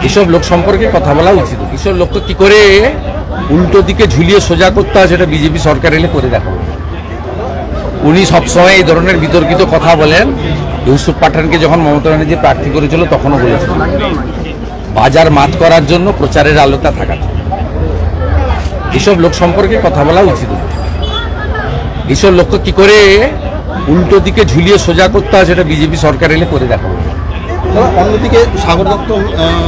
এসব লোক সম্পর্কে কথা বলা উচিত। এসব লোককে কি করে উল্টো দিকে ঝুলিয়ে সোজা করতে হয় সেটা বিজেপি সরকার এলে করে দেখাবো। উনি সবসময় এই ধরনের বিতর্কিত কথা বলেন। ইউসুফ পাঠানকে যখন মমতা ব্যানার্জি প্রার্থী করেছিল তখনও বলেছিল বাজার মাত করার জন্য প্রচারের আলোটা থাকা। এসব লোক সম্পর্কে কথা বলা উচিত। এসব লোককে কি করে উল্টো দিকে ঝুলিয়ে সোজা করতে হয় সেটা বিজেপি সরকার এলে করে দেখাবো। অন্যদিকে সাগর দত্ত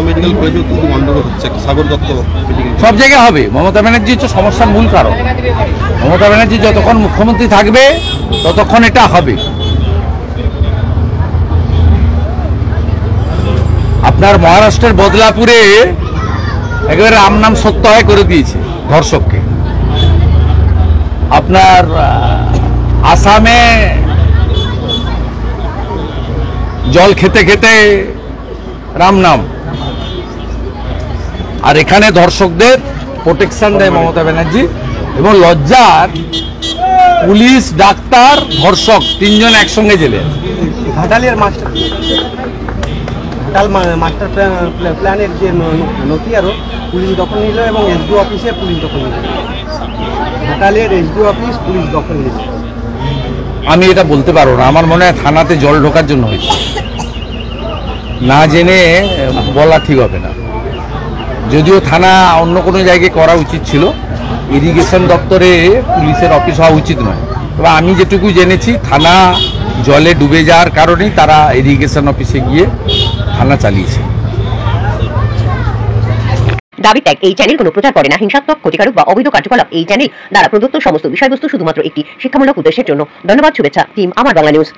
মেডিকেল কলেজেও কিন্তু গন্ডগোল হচ্ছে। সাগর দত্ত সব জায়গায় হবে। মমতা ব্যানার্জি হচ্ছে সমস্যার মূল কারণ। মমতা ব্যানার্জি যতক্ষণ মুখ্যমন্ত্রী থাকবে ততক্ষণ এটা হবে। আপনার মহারাষ্ট্রের বদলাপুরে একেবারে রাম নাম সত্য হয় করে দিয়েছে ধর্ষককে। আপনার আসামে জল খেতে খেতে রাম নাম, আর এখানে ধর্ষকদের প্রোটেকশন দেয় মমতা ব্যানার্জি। এবং লজ্জার পুলিশ, ডাক্তার, ধর্ষক তিনজন একসঙ্গে জেলে। ঘাটালের মাস্টার প্ল্যানের যে নথি আরও পুলিশ দখল নিল এবং এসডিও অফিসে পুলিশ দখল নিল। ঘাটালের এসডিও অফিস পুলিশ দখল নিল। আমি এটা বলতে পারবো না। আমার মনে হয় থানাতে জল ঢোকার জন্য হয়েছে, না জেনে বলা ঠিক হবে না। যদিও থানা অন্য কোনো জায়গায় করা উচিত ছিল, ইরিগেশন দপ্তরে পুলিশের অফিস হওয়া উচিত নয়। তবে আমি যেটুকু জেনেছি থানা জলে ডুবে যাওয়ার কারণেই তারা ইরিগেশন অফিসে গিয়ে থানা চালিয়েছে। দাবি ট্যাগ এই চ্যানেল কোনো প্রচার করে না হিংসাত্মক, ক্ষতিকারক বা অবৈধ কার্যকলাপ। এই চ্যানেল দ্বারা প্রদত্ত সমস্ত বিষয়বস্তু শুধুমাত্র একটি শিক্ষামূলক উদ্দেশ্যের জন্য। ধন্যবাদ। শুভেচ্ছা টিম আমার বাংলা নিউজ।